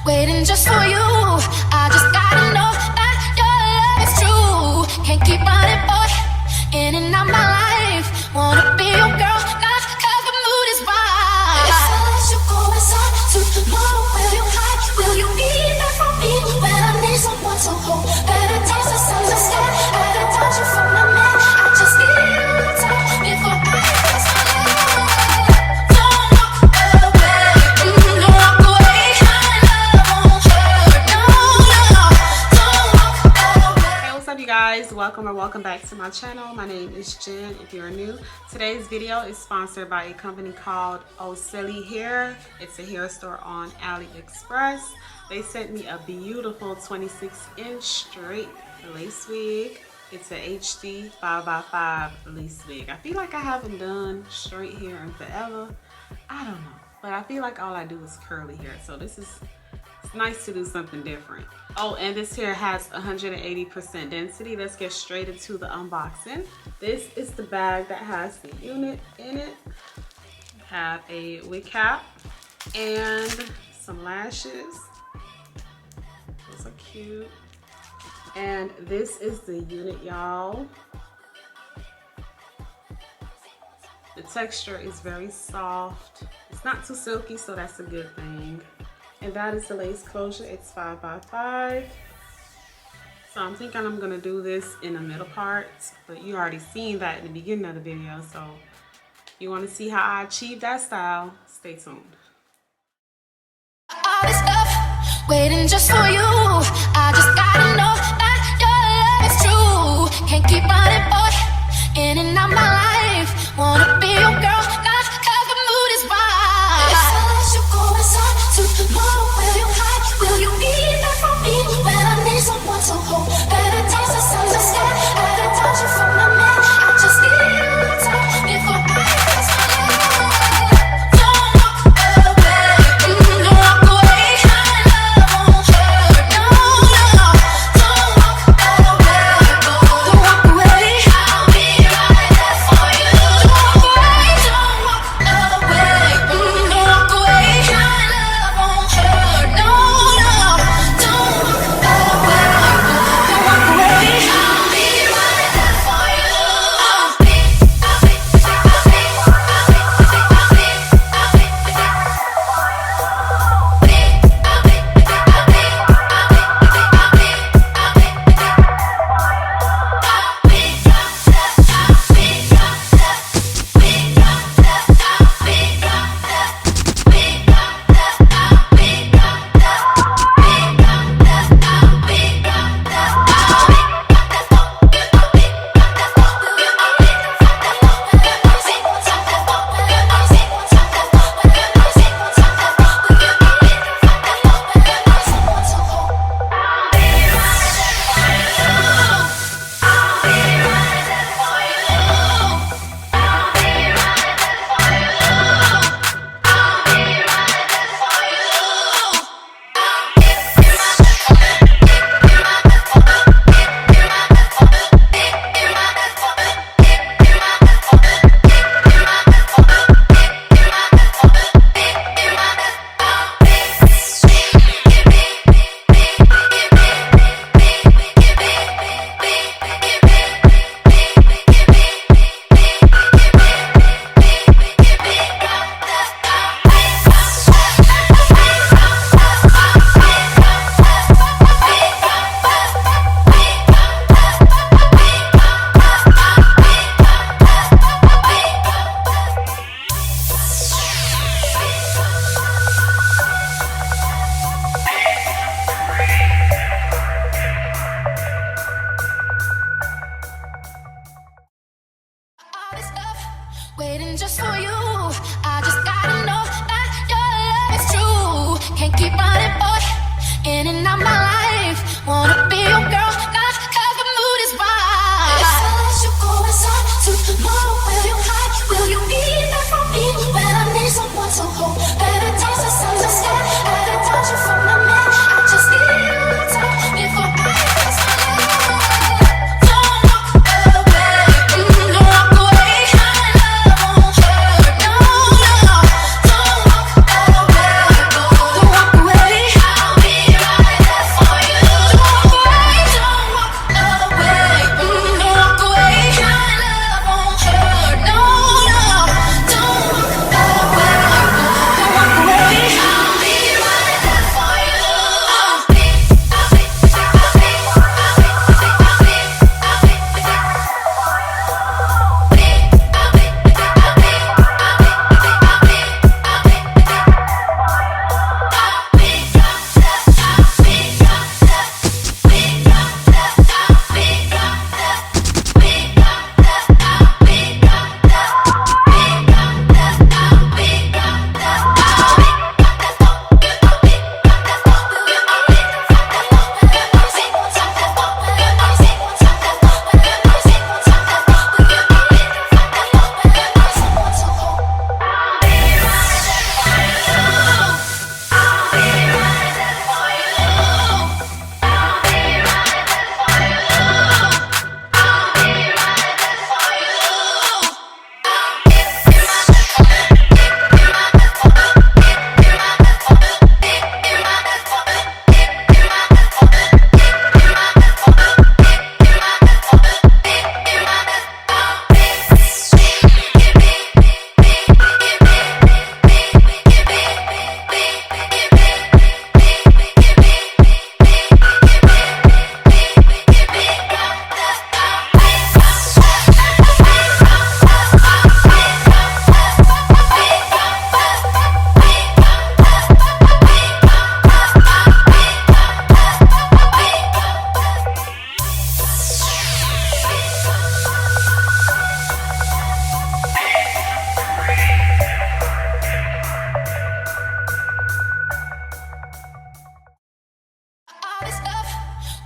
waiting just for you. I just gotta know that your love is true. Can't keep running, boy, in and out my life. Wanna be your girl, not 'cause the mood is right. If I let you go, it's hard to know. Will you hide? Will you be there for me when I need someone to hold? Better taste the sun to sky. I got touch you from my man. I just need a little time before I pass my love. Don't walk away, don't walk away. My love won't hurt, no, no. Don't walk away. Hey, what's up, you guys? Welcome back to my channel. My name is Jen. If you're new, today's video is sponsored by a company called OssileeHair. It's a hair store on Aliexpress. They sent me a beautiful 26-inch straight lace wig. It's a HD 5x5 lace wig. I feel like I haven't done straight hair in forever. I don't know, but I feel like all I do is curly hair, so it's nice to do something different. Oh, and this hair has 180% density. Let's get straight into the unboxing. This is the bag that has the unit in it. Have a wig cap and some lashes. Those are cute. And this is the unit, y'all. The texture is very soft. It's not too silky, so that's a good thing. And that is the lace closure. It's 5x5. So I'm thinking I'm gonna do this in the middle part, but you already seen that in the beginning of the video. So if you wanna see how I achieve that style, stay tuned. All this stuff, waiting just for you. I just gotta know that your love is true. Can't keep running, boy, in and out my life. Wanna be your girl, not 'cause the mood is right. If I let you go, it's hard to know. Will you hide? Will you be there for me when I need someone to hold? Better taste the sun to sky. I got touch you from my man. I just need a little time before I pass my love. Don't walk away, don't walk away. My love won't hurt, no, no.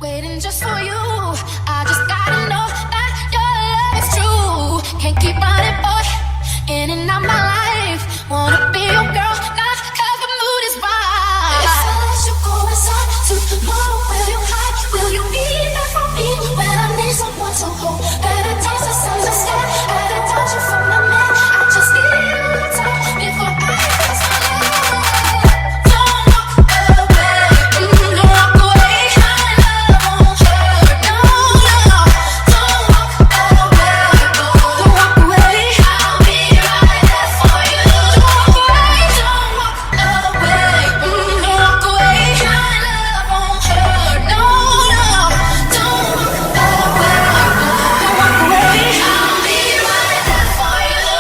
waiting just for you. I just gotta know that your love is true. Can't keep running, boy, in and out my life. Wanna be your girl, not 'cause the mood is right. If I let you go inside to tomorrow, will you hide? Will you be there for me when I need someone to hold? Better taste the sun's a sky. Haven't touched you for my man. I just need a little time before I lose my love. Don't walk away, don't walk away. My love won't hurt, no, no. Don't walk away, don't walk away. I'll be right there for you. Don't walk away, don't walk away, don't walk away. My love won't hurt, no, no. Don't walk away, don't walk away. I'll be right there for you.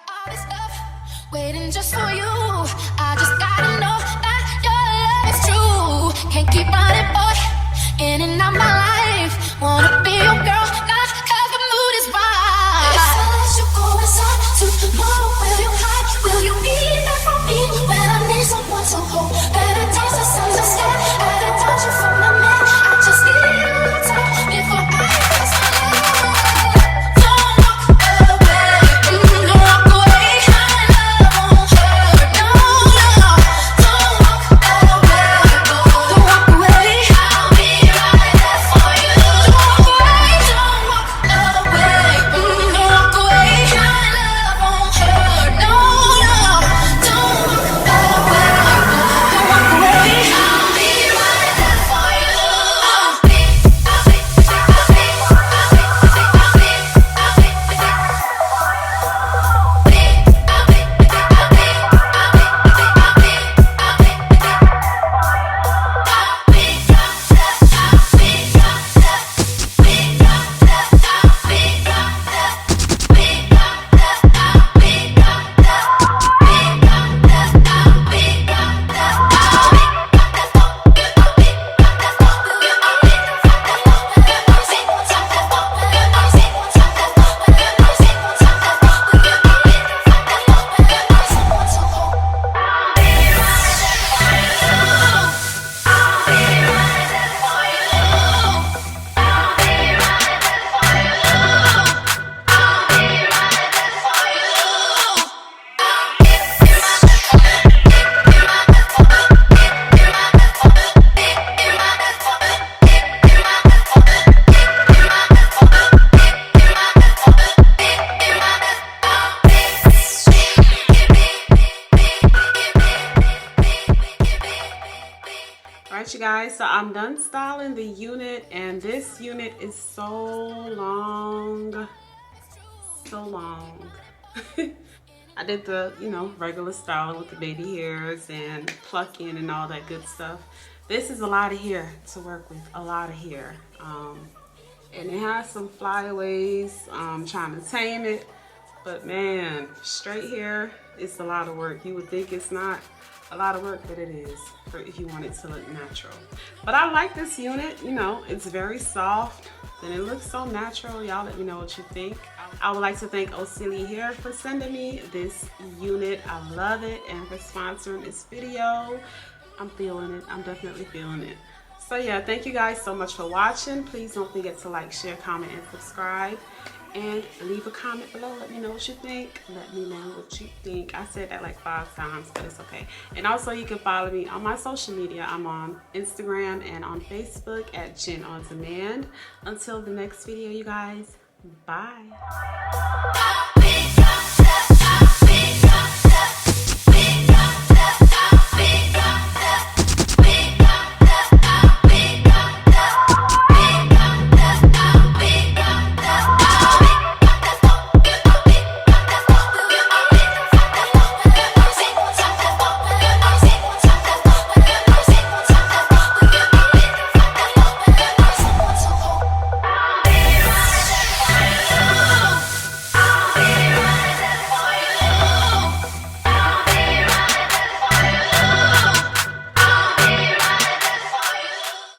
All this stuff, waiting just for you. I just gotta know that your love is true. Can't keep running, boy, in and out my life. Wanna be your girl, not 'cause the mood is right. If I let you go inside to tomorrow, will you hide? Will you be there for me when I need someone to hold? Better taste the sun's a sky. Haven't touched you for my man. I just need a little time before I lose my love. Don't walk away, don't walk away. My love won't hurt, no, no. Don't walk away, don't walk away. I'll be right there for you. Don't walk away, don't walk away, don't walk away. My love won't hurt, no, no. Don't walk away, don't walk away. I'll be right there for you. Alright, you guys, so I'm done styling the unit, and this unit is so long. I did the, regular styling with the baby hairs and plucking and all that good stuff. This is a lot of hair to work with, a lot of hair. And it has some flyaways. I'm trying to tame it, but man, straight hair, it's a lot of work. You would think it's not a lot of work, but it is for if you want it to look natural. But I like this unit, you know, it's very soft and it looks so natural. Y'all let me know what you think. I would like to thank OssileeHair for sending me this unit. I love it, and for sponsoring this video. I'm feeling it. I'm definitely feeling it. So yeah, thank you guys so much for watching. Please don't forget to like, share, comment, and subscribe. And leave a comment below. Let me know what you think. Let me know what you think. I said that like 5 times, but it's okay. And also you can follow me on my social media. I'm on Instagram and on Facebook at JENONDEMAND. Until the next video, you guys. Bye.